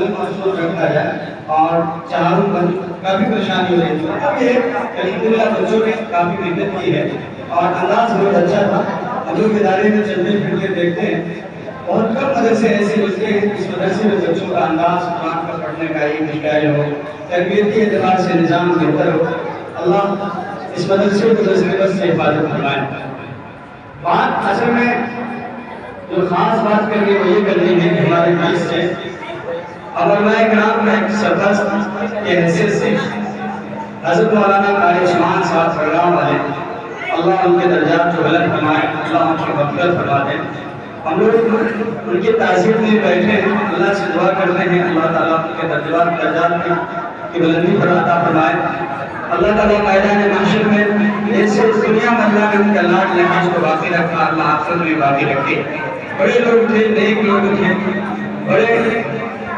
محسوس رکھا جائے اور چاروں پر کافی پریشانی ہو رہی تھی. اب یہ الحمدللہ بچوں نے کافی محنت کی ہے اور انداز بہت اچھا تھا. ہم لوگ ادارے میں چلتے پھرتے دیکھتے ہیں بہت کم مدرسے ایسے ملتے ہیں اس مدرسے میں بچوں کا انداز قرآن کا پڑھنے کا ایک اسٹائل ہو, تربیتی اعتبار سے نظام بہتر ہو. اللہ اس مدرسے کو مصیبت سے حفاظت فرمائے. بات اصل میں جو خاص بات کر کے وہ یہ کرنی ہے کہ ہمارے بیچ سے علماء کرام کا ایک سرپرست کی حیثیت سے حضرت مولانا قاری عثمان صاحب پروگرام والے, اللہ ان کے درجات کو بلند فرمائے, اللہ ان کی مغفرت فرما دے. ہم لوگ ان کی تعظیم میں بیٹھے ہیں, اللہ سے دعا کرتے ہیں اللہ تعالیٰ ان کے درجات کی بلندی پر عطا فرمائے. اللہ تعالیٰ میدان محشر میں جیسے دنیا میں اللہ نے ان کا لاڈ لحاظ کو باقی رکھا, اللہ آخرت میں باقی رکھے. بڑے لوگ تھے, نیک لوگ تھے, بڑے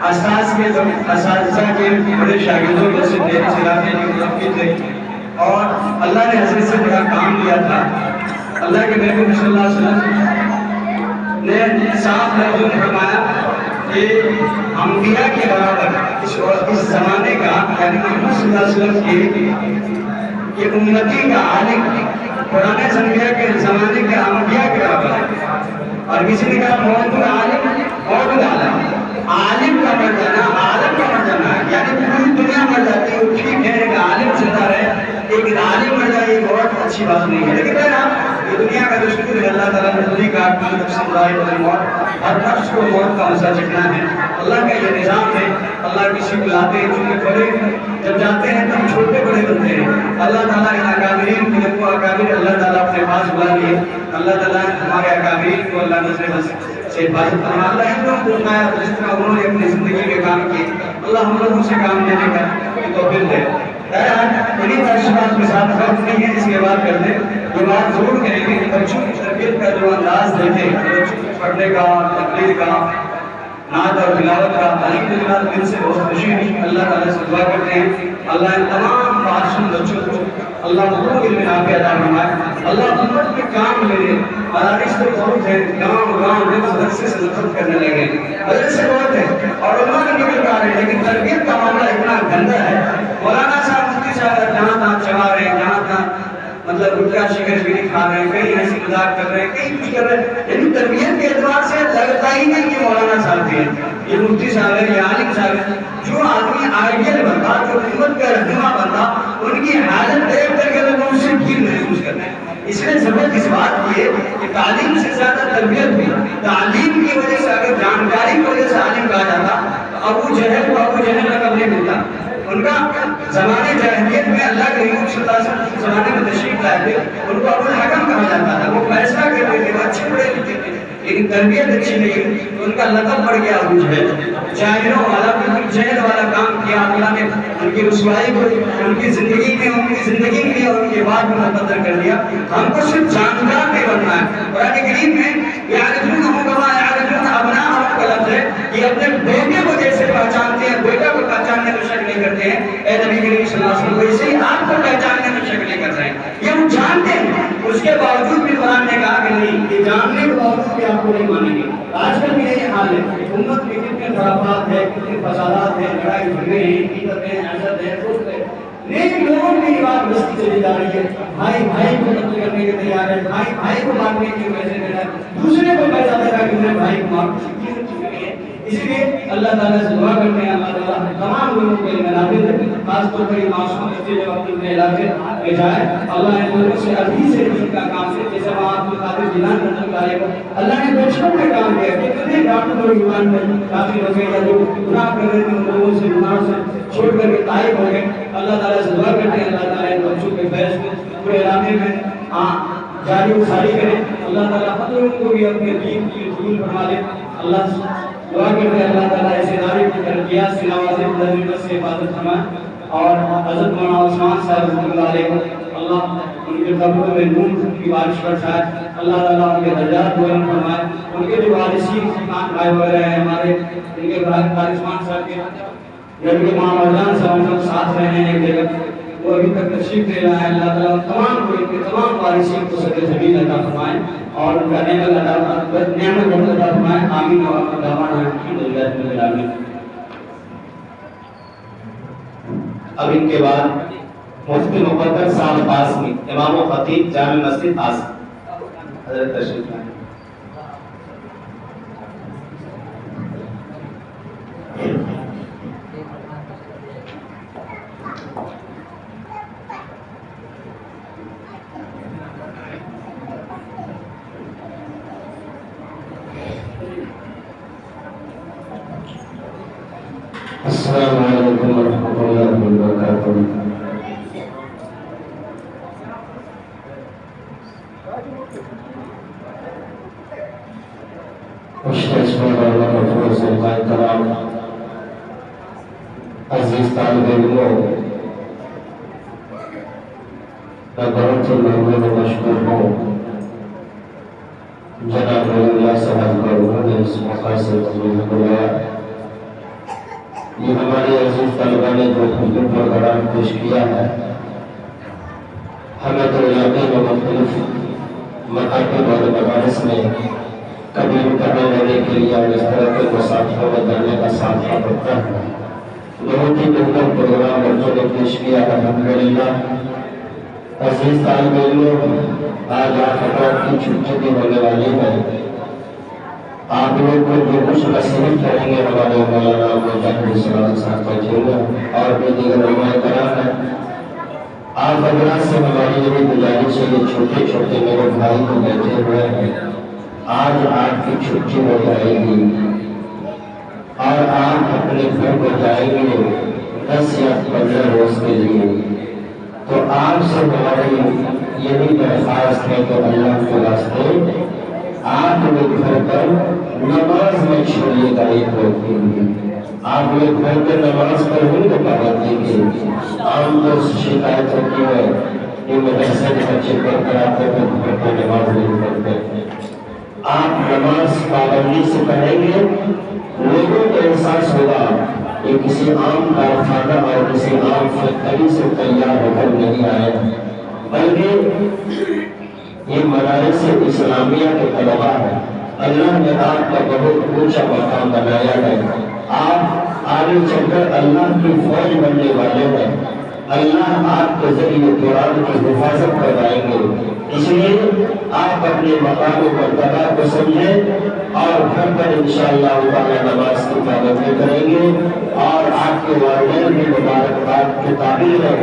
اساتذہ کے بڑے شاگردوں میں سے تھے, اس علاقے کے مربی تھے اور اللہ نے حضرت سے بڑا کام لیا تھا. اللہ کے نبی صلی اللہ علیہ وسلم نے صاف لفظوں میں فرمایا کہ انبیاء کے برابر اس زمانے کا یعنی محمد صلی اللہ علیہ وسلم کی امتی کا عالم پرانے انبیاء کے زمانے کے انبیاء کے برابر ہے. اور کسی نے کہا موجود عالم, موجود عالم کا مر جانا, عالم کا مر جانا یعنی پوری دنیا مر جاتی ہے, ٹھیک ہے ایک عالم زندہ رہے لیکن عالم مر جائے یہ بہت اچھی بات نہیں ہے. لیکن یہ دنیا کا دستور ہے, اللہ تعالیٰ نے خود کہا کہ نفس ذائقۃ الموت, ہر نفس کو موت کا مزہ چکھنا ہے. اللہ کا یہ نظام ہے. اللہ کسی کو لاتے ہیں چونکہ بڑے جب جاتے ہیں تب چھوٹے بڑے بنتے ہیں. اللہ تعالیٰ ان اکابرین کو اکابر اللہ تعالیٰ اپنے پاس بلا لیے. اللہ تعالیٰ ہمارے اکابرین کو اللہ نظر سے حفاظت فرما. اللہ ان لوگوں کو اٹھایا جس طرح انہوں نے اپنی زندگی کے کام کیے, اللہ ہم لوگوں سے کام لینے کا توفیق دے. انہیں تجربات کے ساتھ وقت نہیں ہے, اس کے بعد کر دیں. یہ بات ضرور کریں گے کہ بچوں کی تربیت کا جو انداز دیکھیں, بچوں کی پڑھنے کا, تقریر کا, نعت اور تلاوت کا, الحمدللہ دل سے بہت خوشی ہوئی. اللہ تعالیٰ سے دعا کرتے ہیں اللہ ان تمام معصوم بچوں کو اللہ کو علم نافع عطا فرمائے. اللہ امت میں کام لے. مدارس تو بہت ہے, گاؤں مدرسے سے نفرت کرنے لگے, مدرسے بہت ہے اور علماء نے نکل پا رہے ہیں, لیکن تربیت کا معاملہ اتنا گندا ہے. مولانا صاحب مفتی صاحب جہاں تہاں چلا رہے ہیں, جہاں تہاں مطلب گٹکا شکر بھی کھا رہے ہیں, کہیں ایسی مذاق کر رہے ہیں, کہیں کچھ کر رہے ہیں. یعنی تربیت کے اعتبار سے لگتا ہی نہیں کہ مولانا صاحب بھی ہیں, یہ مفتی صاحب ہے, یہ عالم صاحب ہے. جو آدمی آئیڈیل بنتا, جو امت کا رہنما بنتا, ان کی حالت دیکھ کر کے لوگ ان سے گھن محسوس کرتے ہیں. اس لیے ضرورت اس بات کی ہے کہ تعلیم سے زیادہ تربیت بھی. تعلیم کی وجہ سے اگر جانکاری کی وجہ سے عالم کہا جاتا تو ابو جہل کو ابو جہل لقب نہیں ملتا. ان کا زمانے جاہلیت میں اللہ کے حکم صلی اللہ علیہ وسلم زمانے میں تشریف لائے تھے, ان کو ابو الحکم کہا جاتا تھا. وہ فیصلہ کرتے تھے, وہ اچھے پڑھے لکھے تھے, لیکن تربیت اچھی نہیں تو ان کا لقب پڑ گیا ابو جہل. جاہلوں والا, بالکل جہل والا کام کیا اللہ نے. ان کی رسوائی کو ان کی زندگی میں, ان کی زندگی کے لیے اور ان کے بعد میں مقدر کر دیا. ہم کو صرف جانکار نہیں بننا ہے. قرآن کریم میں یعرفونہم کما یعرفون ابناءہم کا لفظ ہے, یہ اپنے بیٹے کو جیسے پہچانتے ہیں, بیٹا کو پہچاننے میں شک نہیں کرتے ہیں. اے نبی کریم صلی اللہ علیہ وسلم ویسے ہی آپ کو پہچاننے میں شک نہیں کر رہے ہیں. یہ ہم جانتے ہیں, اس کے باوجود بھی قرآن نے کہا کہ نہیں, یہ جاننے کے باوجود بھی آپ کو نہیں مانیں گے. آج کل بھی یہی حال ہے. امت میں کتنے خرافات ہیں, کتنے فسادات ہیں, لڑائی جھگڑے ہیں, عقیدت ہیں, حسد ہے, دوست ہے. لیکن لوگوں کی یہ بات بستی چلی جا رہی ہے. بھائی بھائی کو قتل کرنے کے تیار ہے, بھائی بھائی کو مارنے کے پیسے دے رہا ہے, دوسرے کو پیسہ دے رہا ہے کہ میرے بھائی کو مار. اس لیے اللہ تعالیٰ سے دعا کرتے ہیں اللہ تعالیٰ تمام لوگوں کو علم نافع دے, خاص طور پر یہ معصوم بچے جب اپنے علاقے میں جائے, اللہ نے لوگوں سے ابھی سے ان کا کام سے, جیسے وہاں عبد القادر جیلانی رحمۃ اللہ علیہ کو اللہ نے بچپن میں کام کیا. کتنے ڈاکٹر لوگ ایمان میں داخل ہو گئے یا جو گناہ کر رہے تھے ان لوگوں سے گناہوں سے چھوڑ کر کے طائب ہو گئے. اللہ تعالیٰ سے دعا کرتے ہیں اللہ تعالیٰ ان بچوں کے فیض کو پورے علاقے میں جاری و ساری کرے. اللہ تعالیٰ ہم لوگوں کو بھی اپنے دین کی قبول فرما لے. اللہ دعا کرتے ہیں اللہ تعالیٰ اس ادارے کی ترقیات سے نوازے, مدرسے سے حفاظت فرمائے. اور حضرت مولانا عثمان صاحب رحمۃ اللہ علیہ کو اللہ ان کے قبروں میں نور کی بارش برسائے. اللہ تعالیٰ ان کے درجات بلند فرمائے. ان کے جو وارثین خان بھائی وغیرہ ہیں ہمارے, ان کے بھائی قاری عثمان صاحب کے جب کے ماں مرجان صاحب ہم ساتھ رہے ہیں ایک جگہ, وہ ابھی تک تشریف لے رہا ہے. اللہ تعالیٰ تمام کو, ان کے تمام وارثین کو صدر زمین عطا فرمائے اور ان کا نعمت عطا فرمائے. آمین. اور دعوانا الحمدللہ رب العالمین. اب ان کے بعد مفتی مقدر صاحب قاسمی امام و خطیب جامع مسجد قاسم حضرت تشریف لائیں۔ السلام علیکم ورحمۃ اللہ وبرکاتہ۔ کرام عزیز طالب علموں، میں بہت ہی ممنون و مشکور ہوں جناب اللہ صاحب کا انہوں نے اس موقع سے مضمون بلایا۔ یہ ہمارے عزیز طلبہ نے جو خطبہ پروگرام پیش کیا ہے، ہمیں تو علاقے میں مختلف مکاتب اور مدارس میں کبھی کرنے لینے کے لیے اور اس طرح کے مصالحوں میں جانے کا ساتھ پڑتا ہے۔ بہت ہی بہتر پروگرام بچوں نے پیش کیا ہے الحمدللہ۔ عزیز طالب علموں، آج آپ حضرات کی چھٹی بھی ہونے والی ہے۔ آپ لوگ کو جو کچھ نصیحت کریں گے ہمارے مولانا مجاہد اسلام صاحب اور بھی دیگر علماء کرام ہیں۔ آپ حضرات سے ہماری یہی گزارش ہے، یہ چھوٹے چھوٹے میرے بھائی کو بیٹھے ہوئے ہیں، آج آپ کی چھٹی ہو جائے گی اور آپ اپنے گھر کو جائیں گے 10 یا 15 روز کے لیے، تو آپ سے ہماری یہی درخواست ہے کہ اللہ کے واسطے آپ لوگ گھر پر نماز میں چھوڑیے گا ایک وقت کے لیے۔ آپ لوگ گھر پر نماز پڑھنے کو پابندی کی۔ عام طور سے شکایت ہوتی ہے کہ مدرسے کے بچے پڑھ کر آتے ہیں گھر پر نماز نہیں پڑھتے۔ آپ نماز پابندی سے پڑھیں گے، لوگوں کو احساس ہوگا کہ کسی عام کارخانہ اور کسی عام فیکٹری سے تیار ہو کر نہیں آئے، بلکہ یہ مدارس اسلامیہ کے طلباء ہیں۔ اللہ نے آپ کا بہت اونچا مقام بنایا ہے، آپ آگے چل کر اللہ کی فوج بننے والے ہیں۔ اللہ آپ کے ذریعے قرآن کی حفاظت کروائیں گے، اس لیے آپ اپنے مقام و مرتبہ کو سمجھیں اور گھر پر انشاءاللہ تعالی نماز کی پابندی کریں گے۔ اور آپ کے والدین بھی مبارکباد کی قابل ہے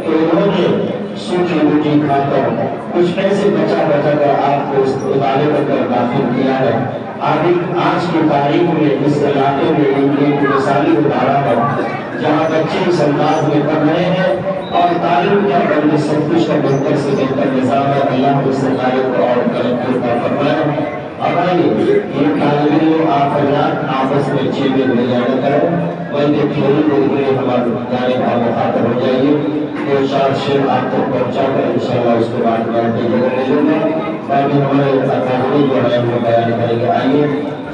کہ انہوں نے سوچی روٹی کھا کر کچھ پیسے بچا کر آپ کو اس ادارے پر داخل کیا ہے۔ آج کی تاریخ میں اس علاقے میں ایک مثالی ادارہ ہے جہاں بچے اس انداز میں پڑھ رہے ہیں اور تعلیم کا بلکہ سب کچھ کا بہتر سے بہتر نظام ہے۔ اللہ اس ادارے کو اور ترقی عطا فرمائے۔ اب آئیے یہ طالب علم آپ حضرات آپس میں اچھے میں لے جانا کریں، بلکہ تھوڑی دیر کے لیے ہمارے جانے کا مخاطب ہو جائیے۔ دو چار شعر آپ تک پہنچا کر انشاءاللہ اس کے بعد میں اپنی جگہ لے لوں گا، باقی ہمارے اکابرین جو ہے وہ بیان کریں گے۔ آئیے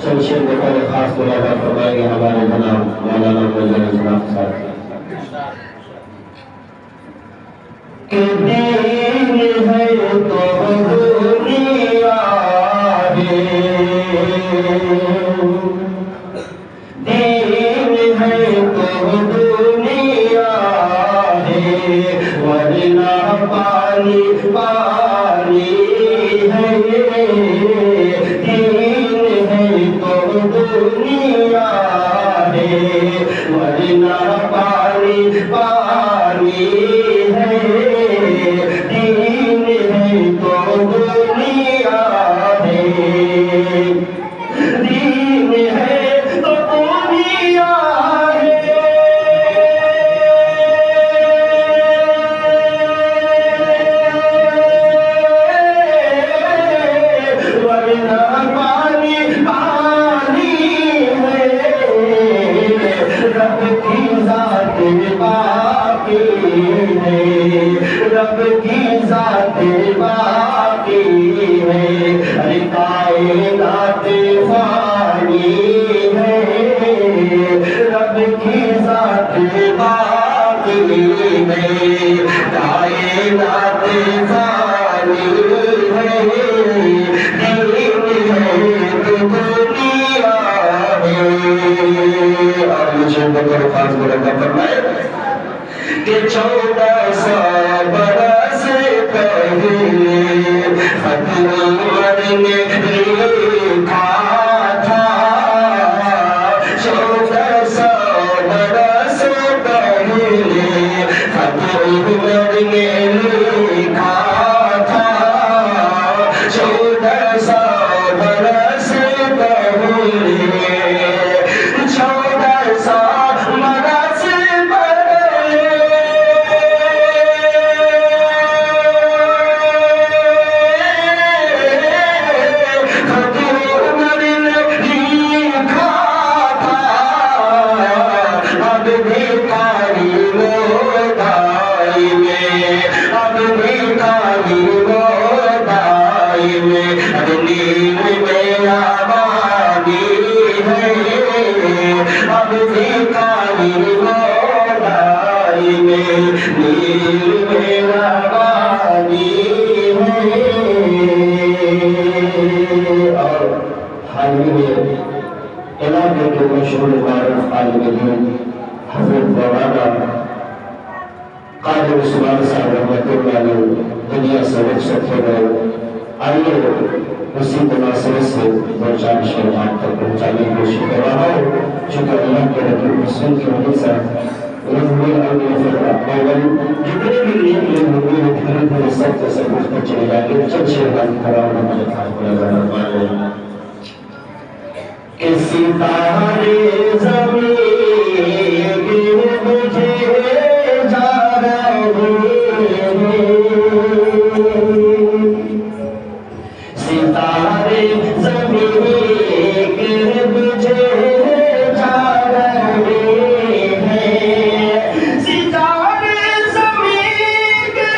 چند شعر کو پہلے خاص ملاقہ فرمائیں گے ہمارے جناب مولانا مجاہد اسلام صاحب۔ کہ دین ہے تو دنیا ہے، دین ہے تو دنیا ہے، ورنہ پانی پانی ہے۔ دین ہے تو دنیا ہے، ورنہ پانی پانی ہے۔ دین ہے تو دنیا ہے، دین ہے تو دنیا ہے، ورنہ پانی پانی ہے۔ رب کی ذات باقی ہے، رب کی ذات باقی ہے، ارے کائنات فانی ہے، رب کی ذات باقی ہے، کائنات فانی ہے۔ دین ہے تو دنیا ہے، اور مجھے بطور خاص ملاقہ فرمائے کہ 1400 برس پہلے خط عمر نے لکھا تھا 1400 برس پہلے خط عمر نے لکھا تھا 1400 برس پہلے 1400 برس علاقے کے مشہور معروف عالم دین حضرت مولانا قادر عثمان صاحب رحمۃ اللہ علیہ دنیا سے رخصت ہو گئے. آئیے اسی مناسبت سے دو چار شعر آپ تک پہنچانے کی کوشش کر رہا ہوں. چونکہ اللہ کے رسول مسلم کی وجہ سے جتنے بھی نیک لوگ ہوئے دھیرے دھیرے سب سے سب کچھ چلے جائیں گے. چند شعر بات کرا ہوں مجھے خاص کہ ستارے زمین کے مجھے جا رہے ستارے زمین کے مجھے جا رہے ہیں ستارے زمین کے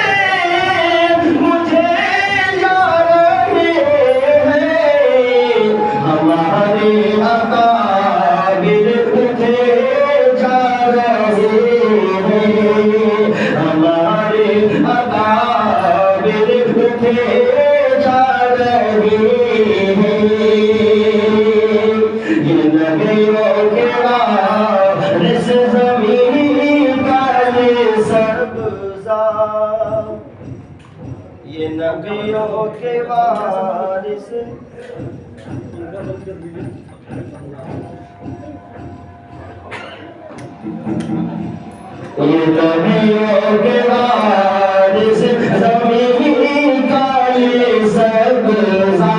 مجھے جا رہے ہیں ہمارے یہ نبیوں کے وارث یہ نبیوں کے وارث زمین کا یہ سبزہ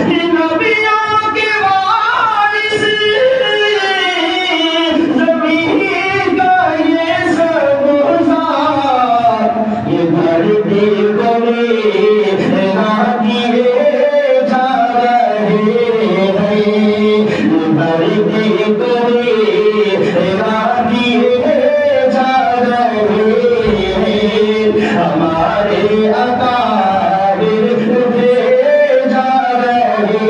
یہ نبیوں کے وارث زمین کا یہ سبزہ یہ دھرتی کو میرا دیے جا رہے ہیں دھرتی کو میرا دیے ہمارے اکابر اٹھے جا رہے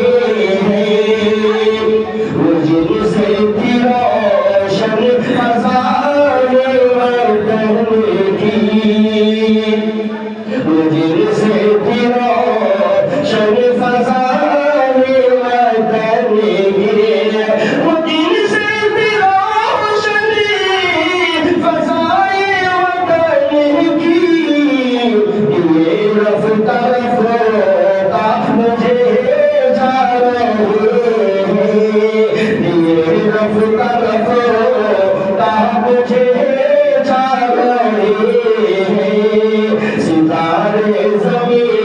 ہیں وہ جن سے تھی روشن فضائل وطن کی وہ جن سے تھی روشن فضائل وطن کی وہ جن سے تھی روشن فضائل وطن کی طرف مجھے جا رہے ہیں طرف مجھے جا رہے ہیں ستارے زمین